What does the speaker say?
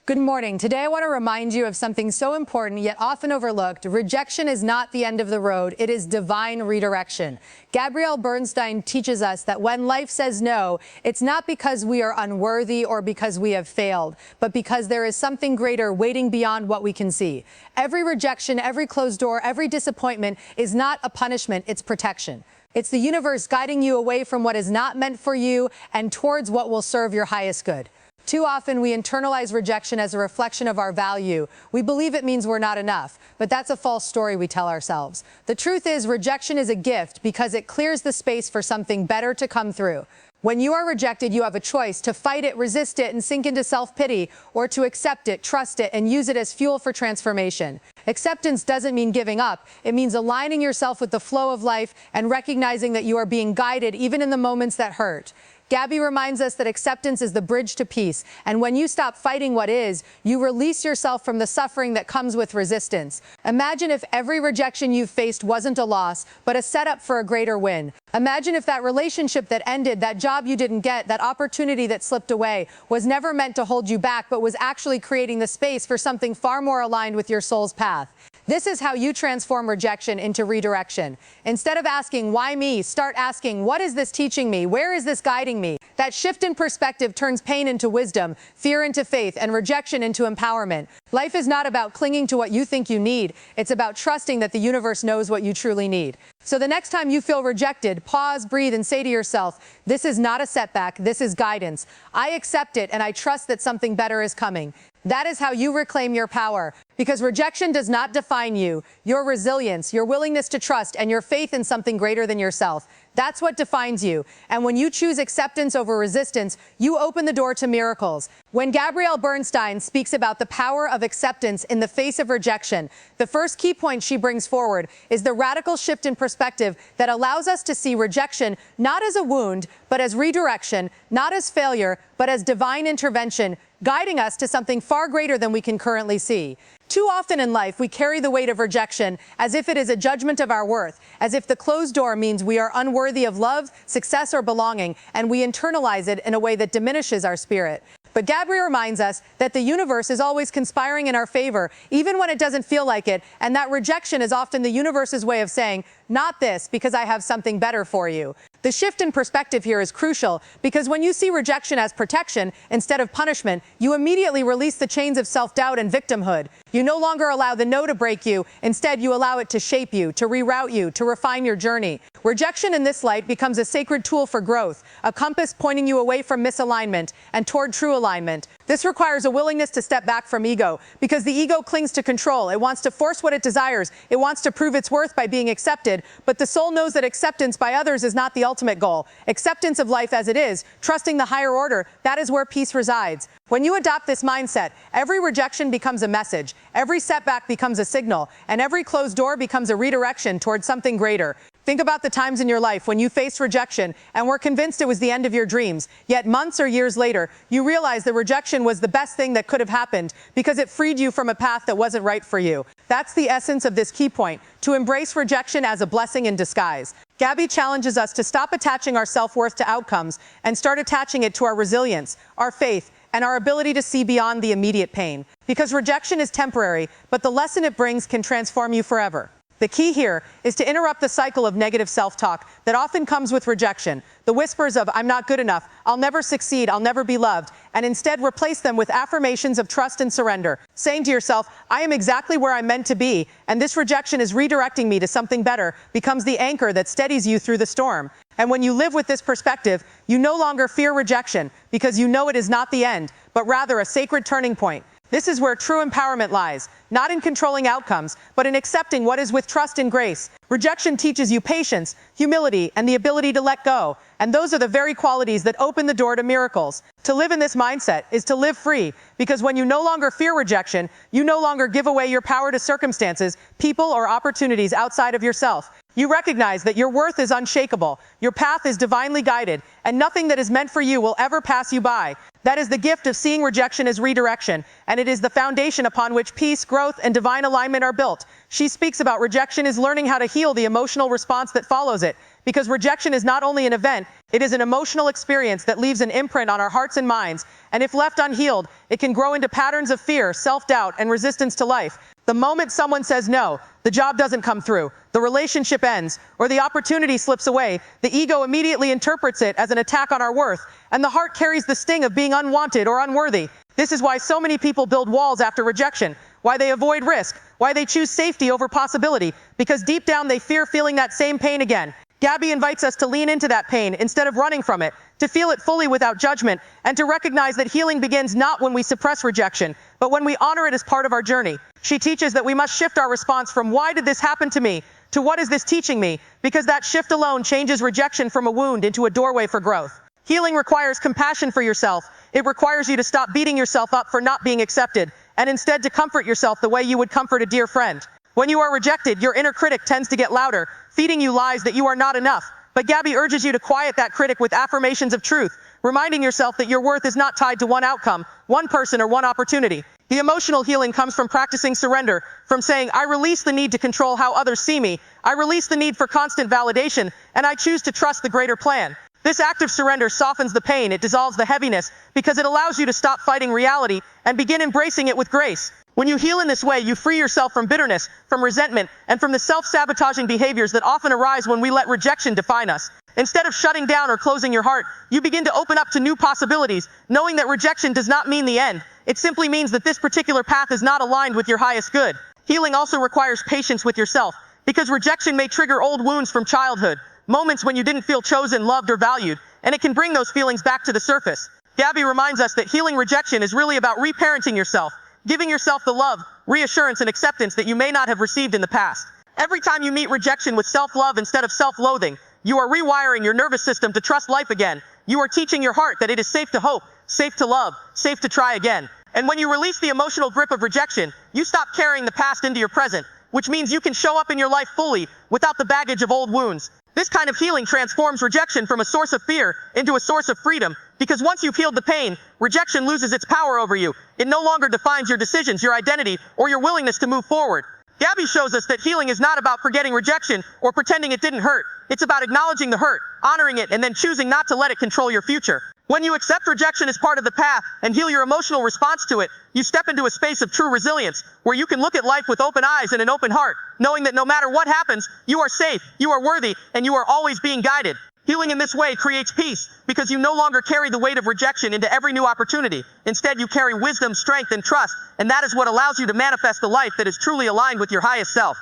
Good morning. Today I want to remind you of something so important yet often overlooked. Rejection is not the end of the road. It is divine redirection. Gabrielle Bernstein teaches us that when life says no, it's not because we are unworthy or because we have failed, but because there is something greater waiting beyond what we can see. Every rejection, every closed door, every disappointment is not a punishment, it's protection. It's the universe guiding you away from what is not meant for you and towards what will serve your highest good. Too often we internalize rejection as a reflection of our value. We believe it means we're not enough, but that's a false story we tell ourselves. The truth is, rejection is a gift because it clears the space for something better to come through. When you are rejected, you have a choice to fight it, resist it, and sink into self-pity, or to accept it, trust it, and use it as fuel for transformation. Acceptance doesn't mean giving up. It means aligning yourself with the flow of life and recognizing that you are being guided even in the moments that hurt. Gabby reminds us that acceptance is the bridge to peace, and when you stop fighting what is, you release yourself from the suffering that comes with resistance. Imagine if every rejection you've faced wasn't a loss, but a setup for a greater win. Imagine if that relationship that ended, that job you didn't get, that opportunity that slipped away, was never meant to hold you back, but was actually creating the space for something far more aligned with your soul's path. This is how you transform rejection into redirection. Instead of asking, why me? Start asking, what is this teaching me? Where is this guiding me? That shift in perspective turns pain into wisdom, fear into faith, and rejection into empowerment. Life is not about clinging to what you think you need. It's about trusting that the universe knows what you truly need. So the next time you feel rejected, pause, breathe, and say to yourself, this is not a setback, this is guidance. I accept it, and I trust that something better is coming. That is how you reclaim your power. Because rejection does not define you. Your resilience, your willingness to trust, and your faith in something greater than yourself. That's what defines you. And when you choose acceptance over resistance, you open the door to miracles. When Gabrielle Bernstein speaks about the power of acceptance in the face of rejection, the first key point she brings forward is the radical shift in perspective that allows us to see rejection not as a wound, but as redirection, not as failure, but as divine intervention, guiding us to something far greater than we can currently see. Too often in life, we carry the weight of rejection as if it is a judgment of our worth, as if the closed door means we are unworthy of love, success, or belonging, and we internalize it in a way that diminishes our spirit. But Gabby reminds us that the universe is always conspiring in our favor, even when it doesn't feel like it, and that rejection is often the universe's way of saying, not this, because I have something better for you. The shift in perspective here is crucial because when you see rejection as protection instead of punishment, you immediately release the chains of self-doubt and victimhood. You no longer allow the no to break you. Instead, you allow it to shape you, to reroute you, to refine your journey. Rejection in this light becomes a sacred tool for growth, a compass pointing you away from misalignment and toward true alignment. This requires a willingness to step back from ego, because the ego clings to control. It wants to force what it desires. It wants to prove its worth by being accepted. But the soul knows that acceptance by others is not the ultimate goal. Acceptance of life as it is, trusting the higher order, that is where peace resides. When you adopt this mindset, every rejection becomes a message, every setback becomes a signal, and every closed door becomes a redirection towards something greater. Think about the times in your life when you faced rejection and were convinced it was the end of your dreams. Yet months or years later, you realized the rejection was the best thing that could have happened because it freed you from a path that wasn't right for you. That's the essence of this key point, to embrace rejection as a blessing in disguise. Gabby challenges us to stop attaching our self-worth to outcomes and start attaching it to our resilience, our faith, and our ability to see beyond the immediate pain. Because rejection is temporary, but the lesson it brings can transform you forever. The key here is to interrupt the cycle of negative self-talk that often comes with rejection, the whispers of, I'm not good enough, I'll never succeed, I'll never be loved, and instead replace them with affirmations of trust and surrender, saying to yourself, I am exactly where I'm meant to be, and this rejection is redirecting me to something better, becomes the anchor that steadies you through the storm. And when you live with this perspective, you no longer fear rejection, because you know it is not the end, but rather a sacred turning point. This is where true empowerment lies, not in controlling outcomes, but in accepting what is with trust and grace. Rejection teaches you patience, humility, and the ability to let go. And those are the very qualities that open the door to miracles. To live in this mindset is to live free, because when you no longer fear rejection, you no longer give away your power to circumstances, people, or opportunities outside of yourself. You recognize that your worth is unshakable, your path is divinely guided, and nothing that is meant for you will ever pass you by. That is the gift of seeing rejection as redirection, and it is the foundation upon which peace, growth, and divine alignment are built. She speaks about rejection as learning how to heal the emotional response that follows it, because rejection is not only an event, it is an emotional experience that leaves an imprint on our hearts and minds, and if left unhealed, it can grow into patterns of fear, self-doubt, and resistance to life. The moment someone says no, the job doesn't come through, the relationship ends, or the opportunity slips away, the ego immediately interprets it as an attack on our worth, and the heart carries the sting of being unwanted or unworthy. This is why so many people build walls after rejection, why they avoid risk, why they choose safety over possibility, because deep down they fear feeling that same pain again. Gabby invites us to lean into that pain instead of running from it, to feel it fully without judgment, and to recognize that healing begins not when we suppress rejection, but when we honor it as part of our journey. She teaches that we must shift our response from "why did this happen to me?" to "what is this teaching me?" because that shift alone changes rejection from a wound into a doorway for growth. Healing requires compassion for yourself. It requires you to stop beating yourself up for not being accepted, and instead to comfort yourself the way you would comfort a dear friend. When you are rejected, your inner critic tends to get louder, feeding you lies that you are not enough. But Gabby urges you to quiet that critic with affirmations of truth, reminding yourself that your worth is not tied to one outcome, one person, or one opportunity. The emotional healing comes from practicing surrender, from saying, "I release the need to control how others see me, I release the need for constant validation, and I choose to trust the greater plan." This act of surrender softens the pain, it dissolves the heaviness, because it allows you to stop fighting reality and begin embracing it with grace. When you heal in this way, you free yourself from bitterness, from resentment, and from the self-sabotaging behaviors that often arise when we let rejection define us. Instead of shutting down or closing your heart, you begin to open up to new possibilities, knowing that rejection does not mean the end. It simply means that this particular path is not aligned with your highest good. Healing also requires patience with yourself, because rejection may trigger old wounds from childhood, moments when you didn't feel chosen, loved, or valued, and it can bring those feelings back to the surface. Gabby reminds us that healing rejection is really about reparenting yourself, giving yourself the love, reassurance, and acceptance that you may not have received in the past. Every time you meet rejection with self-love instead of self-loathing, you are rewiring your nervous system to trust life again. You are teaching your heart that it is safe to hope, safe to love, safe to try again. And when you release the emotional grip of rejection, you stop carrying the past into your present, which means you can show up in your life fully, without the baggage of old wounds. This kind of healing transforms rejection from a source of fear into a source of freedom, because once you've healed the pain, rejection loses its power over you. It no longer defines your decisions, your identity, or your willingness to move forward. Gabby shows us that healing is not about forgetting rejection or pretending it didn't hurt. It's about acknowledging the hurt, honoring it, and then choosing not to let it control your future. When you accept rejection as part of the path and heal your emotional response to it, you step into a space of true resilience, where you can look at life with open eyes and an open heart, knowing that no matter what happens, you are safe, you are worthy, and you are always being guided. Healing in this way creates peace, because you no longer carry the weight of rejection into every new opportunity. Instead, you carry wisdom, strength, and trust, and that is what allows you to manifest the life that is truly aligned with your highest self.